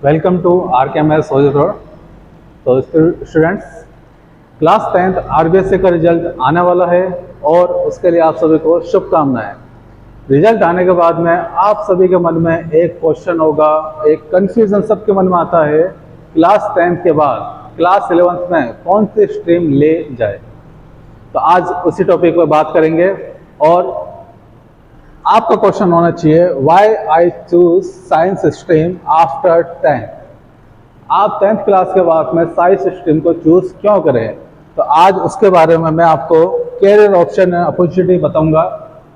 Welcome to RKMS road. तो students, class 10th RBSC का result आने वाला है और उसके लिए आप सभी को शुभकामनाएं। रिजल्ट आने के बाद में आप सभी के मन में एक क्वेश्चन होगा, एक कंफ्यूजन सबके मन में आता है, क्लास 10th के बाद क्लास 11th में कौन सी स्ट्रीम ले जाए। तो आज उसी टॉपिक पर बात करेंगे और आपका क्वेश्चन होना चाहिए, why I choose science stream after 10th। आप 10th क्लास के बाद में साइंस स्ट्रीम को चूज क्यों करें। तो आज उसके बारे में मैं आपको कैरियर ऑप्शन अपॉर्चुनिटी बताऊंगा,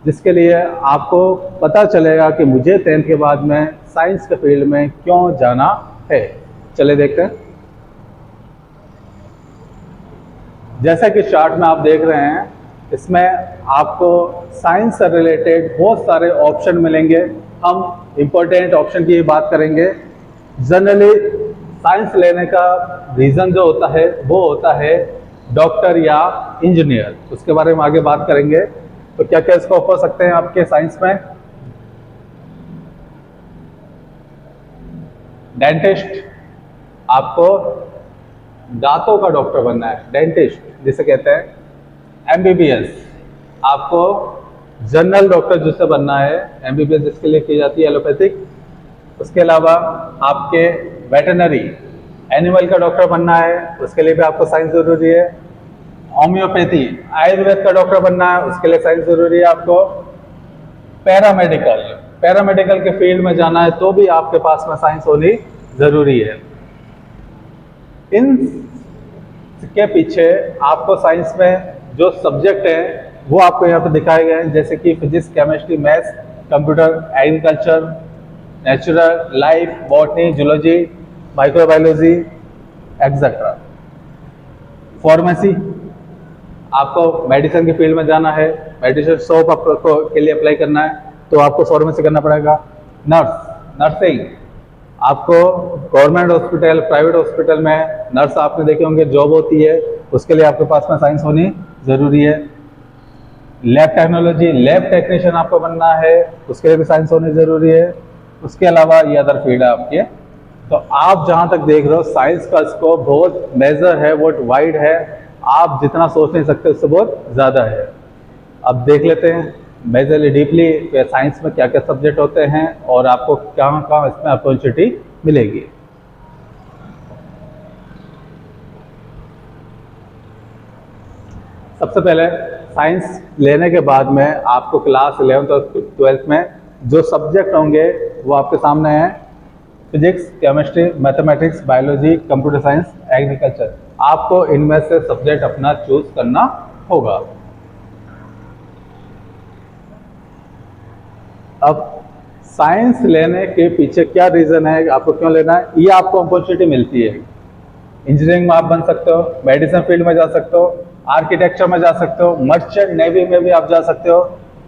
जिसके लिए आपको पता चलेगा कि मुझे 10th के बाद में साइंस के फील्ड में क्यों जाना है। चलिए देखते हैं। जैसा कि चार्ट में आप देख रहे हैं, इसमें आपको साइंस से रिलेटेड बहुत सारे ऑप्शन मिलेंगे। हम इम्पोर्टेंट ऑप्शन की बात करेंगे। जनरली साइंस लेने का रीज़न जो होता है वो होता है डॉक्टर या इंजीनियर। उसके बारे में आगे बात करेंगे। तो क्या क्या स्कोप हो सकते हैं आपके साइंस में। डेंटिस्ट, आपको दांतों का डॉक्टर बनना है, डेंटिस्ट जिसे कहते हैं। MBBS, आपको जनरल डॉक्टर जिससे बनना है। MBBS जिसके लिए की जाती है एलोपैथिक। उसके अलावा आपके वेटरनरी एनिमल का डॉक्टर बनना है, उसके लिए भी आपको साइंस ज़रूरी है। होम्योपैथी आयुर्वेद का डॉक्टर बनना है, उसके लिए साइंस ज़रूरी है आपको। पैरामेडिकल के फील्ड में जाना है तो भी आपके पास में साइंस होनी ज़रूरी है। इन के पीछे आपको साइंस में जो सब्जेक्ट हैं वो आपको यहाँ पे दिखाए गए हैं, जैसे कि physics, chemistry, maths, computer, agriculture, natural, life, botany, zoology, microbiology etcetera. Pharmacy, आपको मेडिसिन के फील्ड में जाना है, मेडिसिन शॉप आपको के लिए अप्लाई करना है तो आपको फार्मेसी करना पड़ेगा। नर्सिंग, आपको गवर्नमेंट हॉस्पिटल, प्राइवेट हॉस्पिटल में नर्स आपने देखे होंगे जॉब होती है, उसके लिए आपके पास में साइंस होनी ज़रूरी है। लैब टेक्नोलॉजी, लैब टेक्नीशियन आपको बनना है, उसके लिए भी साइंस होनी ज़रूरी है। उसके अलावा ये अदर फील्ड है आपके। तो आप जहाँ तक देख रहे हो साइंस का स्कोप बहुत मेजर है, बहुत वाइड है। आप जितना सोच नहीं सकते उससे बहुत ज़्यादा है। अब देख लेते हैं मेजरली डीपली साइंस में क्या क्या सब्जेक्ट होते हैं और आपको कहाँ कहाँ इसमें अपॉर्चुनिटी मिलेगी। सबसे पहले साइंस लेने के बाद में आपको क्लास 11th और 12th में जो सब्जेक्ट होंगे वो आपके सामने हैं। Physics, chemistry, mathematics, biology, computer science, agriculture. आपको इनमें से सब्जेक्ट अपना चूज करना होगा। अब साइंस लेने के पीछे क्या रीज़न है, आपको क्यों लेना है, ये आपको अपॉर्चुनिटी मिलती है। इंजीनियरिंग में आप बन सकते हो, मेडिसिन फील्ड में जा सकते हो, आर्किटेक्चर में जा सकते हो, मर्चेंट नेवी में भी आप जा सकते हो,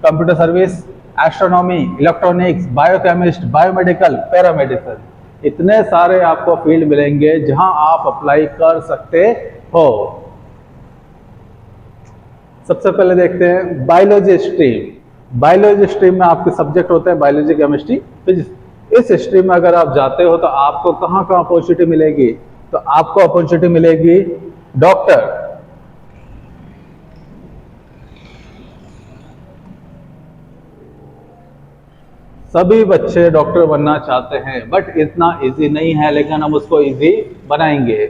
computer service, astronomy, electronics, biochemist, biomedical, paramedical, इतने सारे आपको फील्ड मिलेंगे जहां आप अप्लाई कर सकते हो। सबसे पहले देखते हैं बायोलॉजी स्ट्रीम। बायोलॉजी स्ट्रीम में आपके सब्जेक्ट होते हैं बायोलॉजी, केमिस्ट्री, फिजिक्स। इस स्ट्रीम में अगर आप जाते हो तो आपको कहाँ कहाँ अपॉर्चुनिटी मिलेगी। तो आपको अपॉर्चुनिटी मिलेगी डॉक्टर, सभी बच्चे डॉक्टर बनना चाहते हैं बट इतना इजी नहीं है, लेकिन हम उसको इजी बनाएंगे।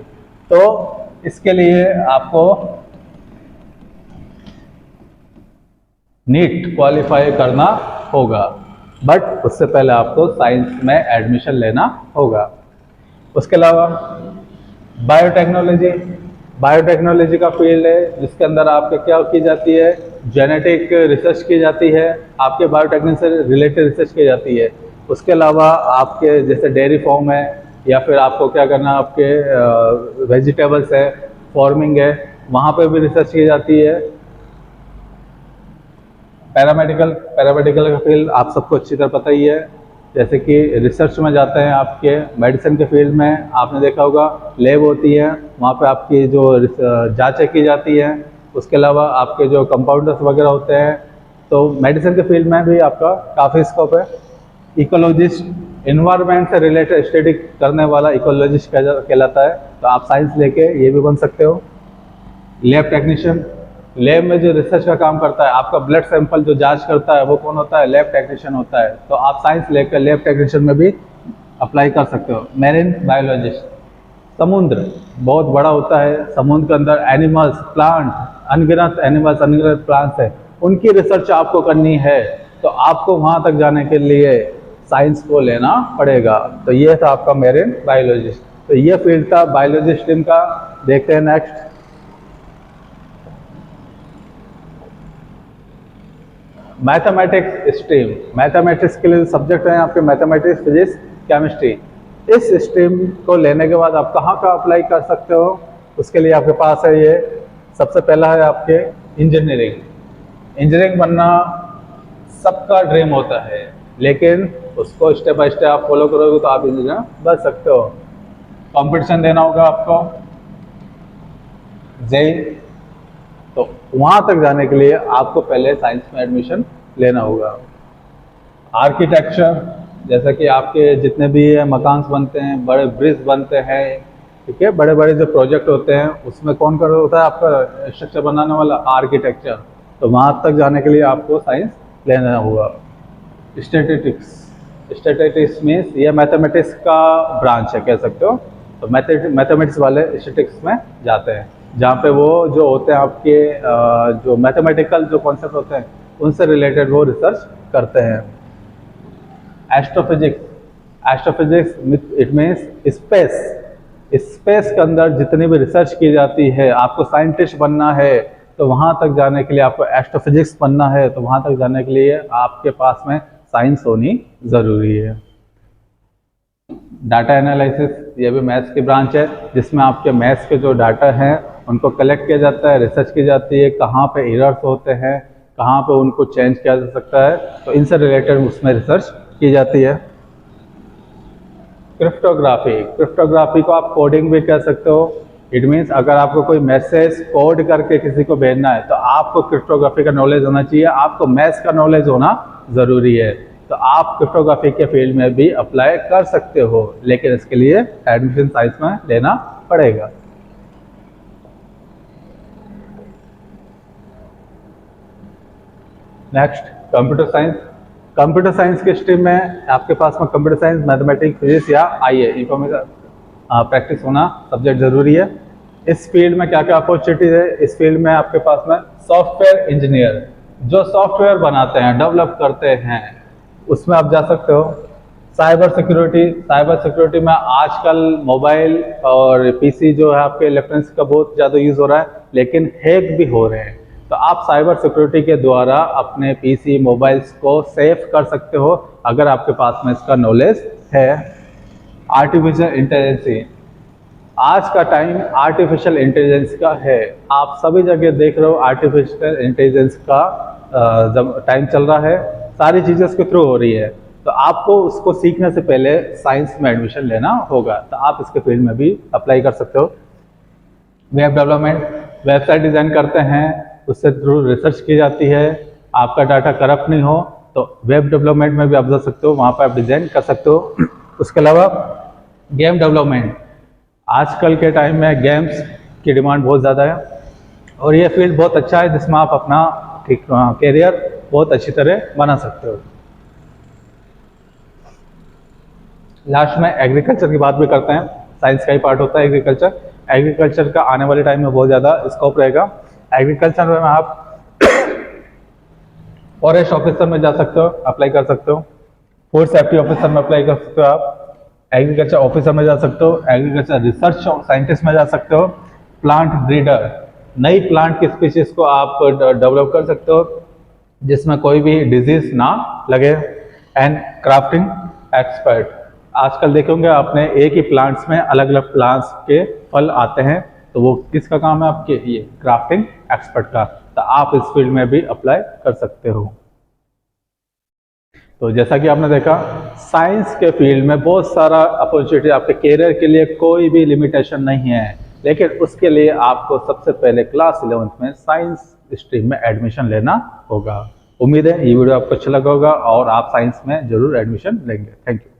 तो इसके लिए आपको नीट क्वालिफाई करना होगा, बट उससे पहले आपको साइंस में एडमिशन लेना होगा। उसके अलावा बायोटेक्नोलॉजी, बायोटेक्नोलॉजी का फील्ड है जिसके अंदर आपके क्या की जाती है, जेनेटिक रिसर्च की जाती है, आपके बायोटेक्निक से रिलेटेड रिसर्च की जाती है। उसके अलावा आपके जैसे डेयरी फार्म है या फिर आपको क्या करना, आपके वेजिटेबल्स है, फार्मिंग है, वहाँ पे भी रिसर्च की जाती है। पैरामेडिकल का फील्ड आप सबको अच्छी तरह पता ही है, जैसे कि रिसर्च में जाते हैं। आपके मेडिसिन के फील्ड में आपने देखा होगा लैब होती है, वहाँ पे आपकी जो जांचें की जाती हैं। उसके अलावा आपके जो कंपाउंडर्स वगैरह होते हैं। तो मेडिसिन के फील्ड में भी आपका काफ़ी स्कोप है। इकोलॉजिस्ट इन्वायरमेंट से रिलेटेड स्टडी करने वाला इकोलॉजिस्ट कहलाता है। तो आप साइंस लेके ये भी बन सकते हो। लैब टेक्नीशियन, लैब में जो रिसर्च का काम करता है, आपका ब्लड सैंपल जो जांच करता है वो कौन होता है? लैब टेक्नीशियन होता है। तो आप साइंस लेकर लैब टेक्नीशियन में भी अप्लाई कर सकते हो। मैरीन बायोलॉजिस्ट, समुद्र बहुत बड़ा होता है, समुद्र के अंदर एनिमल्स, प्लांट, अनगिनत एनिमल्स, अनगिनत प्लांट्स है, उनकी रिसर्च आपको करनी है, तो आपको वहाँ तक जाने के लिए साइंस को लेना पड़ेगा। तो ये था आपका मैरीन बायोलॉजिस्ट। तो ये फील्ड था बायोलॉजी स्ट्रीम का। देखते हैं नेक्स्ट। मैथमेटिक्स स्ट्रीम, मैथमेटिक्स के लिए सब्जेक्ट हैं आपके मैथमेटिक्स, फिजिक्स, केमिस्ट्री। इस स्ट्रीम को लेने के बाद आप कहाँ का अप्लाई कर सकते हो? उसके लिए आपके पास है ये, सबसे पहला है आपके इंजीनियरिंग। इंजीनियरिंग बनना सबका ड्रीम होता है, लेकिन उसको स्टेप बाय स्टेप आप फॉलो करोगे तो आप इंजीनियर बन सकते हो। कंपटीशन देना होगा आपको जेई, तो वहाँ तक जाने के लिए आपको पहले साइंस में एडमिशन लेना होगा। आर्किटेक्चर, जैसा कि आपके जितने भी मकान बनते हैं, बड़े ब्रिज बनते हैं, ठीक है, बड़े बड़े जो प्रोजेक्ट होते हैं उसमें कौन कर होता है? आपका स्ट्रक्चर बनाने वाला आर्किटेक्चर। तो वहाँ तक जाने के लिए आपको साइंस लेना होगा। स्टैटिस्टिक्स, स्टैटिस्टिक्स मीन्स ये मैथमेटिक्स का ब्रांच है, कह सकते हो। तो मैथमेटिक्स वाले स्टैटिस्टिक्स में जाते हैं, जहाँ पे वो जो होते हैं आपके जो मैथमेटिकल जो कॉन्सेप्ट होते हैं उनसे रिलेटेड वो रिसर्च करते हैं। Astrophysics, astrophysics it means space, space के अंदर जितनी भी रिसर्च की जाती है, आपको साइंटिस्ट बनना है तो वहाँ तक जाने के लिए आपको एस्ट्रोफिजिक्स बनना है, तो वहाँ तक जाने के लिए आपके पास में साइंस होनी ज़रूरी है। डाटा एनालिसिस, ये भी मैथ्स की ब्रांच है, जिसमें आपके मैथ्स के जो डाटा हैं उनको कलेक्ट किया जाता है, रिसर्च की जाती है, कहाँ पे एरर्स होते हैं, कहाँ पे उनको चेंज किया जा सकता है, तो इनसे रिलेटेड उसमें रिसर्च की जाती है। क्रिप्टोग्राफी, क्रिप्टोग्राफी को आप कोडिंग भी कह सकते हो। इट मीन्स अगर आपको कोई मैसेज कोड करके किसी को भेजना है तो आपको क्रिप्टोग्राफी का नॉलेज होना चाहिए, आपको मैथ्स का नॉलेज होना ज़रूरी है। तो आप क्रिप्टोग्राफी के फील्ड में भी अप्लाई कर सकते हो, लेकिन इसके लिए एडमिशन साइंस में लेना पड़ेगा। Next, computer science. Computer science के स्ट्रीम में आपके पास में कंप्यूटर साइंस, मैथमेटिक्स, फिजिक्स या आईए इंफॉर्मेशन प्रैक्टिस होना सब्जेक्ट ज़रूरी है। इस फील्ड में क्या क्या अपॉर्चुनिटीज है? इस फील्ड में आपके पास में सॉफ्टवेयर इंजीनियर, जो सॉफ्टवेयर बनाते हैं, डेवलप करते हैं, उसमें आप जा सकते हो। साइबर सिक्योरिटी, साइबर सिक्योरिटी में आजकल मोबाइल और पीसी जो है आपके इलेक्ट्रॉनिक्स का बहुत ज़्यादा यूज़ हो रहा है, लेकिन हैक भी हो रहे हैं। तो आप साइबर सिक्योरिटी के द्वारा अपने पीसी, मोबाइल्स को सेफ कर सकते हो अगर आपके पास में इसका नॉलेज है। आर्टिफिशियल इंटेलिजेंस, आज का टाइम आर्टिफिशियल इंटेलिजेंस का है। आप सभी जगह देख रहे हो आर्टिफिशियल इंटेलिजेंस का टाइम चल रहा है, सारी चीज़ें उसके थ्रू हो रही है। तो आपको उसको सीखने से पहले साइंस में एडमिशन लेना होगा, तो आप इसके फील्ड में भी अप्लाई कर सकते हो। वेब डेवलपमेंट, वेबसाइट डिज़ाइन करते हैं, उससे थ्रू रिसर्च की जाती है, आपका डाटा करप्ट नहीं हो, तो वेब डेवलपमेंट में भी आप जा सकते हो, वहाँ पर आप डिज़ाइन कर सकते हो। उसके अलावा गेम डेवलपमेंट, आजकल के टाइम में गेम्स की डिमांड बहुत ज़्यादा है और ये फील्ड बहुत अच्छा है, जिसमें आप अपना कैरियर बहुत अच्छी तरह बना सकते हो। लास्ट में एग्रीकल्चर की बात भी करते हैं, साइंस का ही पार्ट होता है एग्रीकल्चर। एग्रीकल्चर का आने वाले टाइम में बहुत ज़्यादा स्कोप रहेगा। एग्रीकल्चर में आप फॉरेस्ट ऑफिसर में जा सकते हो, अप्लाई कर सकते हो। फूड सेफ्टी ऑफिसर में अप्लाई कर सकते हो आप। एग्रीकल्चर ऑफिसर में जा सकते हो, एग्रीकल्चर रिसर्च साइंटिस्ट में जा सकते हो। प्लांट ब्रीडर, नई प्लांट की स्पीशीज को आप डेवलप कर सकते हो जिसमें कोई भी डिजीज ना लगे। एंड क्राफ्टिंग एक्सपर्ट, आजकल देखेंगे आपने एक ही प्लांट्स में अलग अलग प्लांट्स के फल आते हैं, तो वो किसका काम है? आपके ये क्राफ्टिंग एक्सपर्ट का। तो आप इस फील्ड में भी अप्लाई कर सकते हो। तो जैसा कि आपने देखा, साइंस के फील्ड में बहुत सारा अपॉर्चुनिटी, आपके कैरियर के लिए कोई भी लिमिटेशन नहीं है, लेकिन उसके लिए आपको सबसे पहले क्लास 11th में साइंस स्ट्रीम में एडमिशन लेना होगा। उम्मीद है ये वीडियो आपको अच्छा लगा होगा और आप साइंस में जरूर एडमिशन लेंगे। Thank you.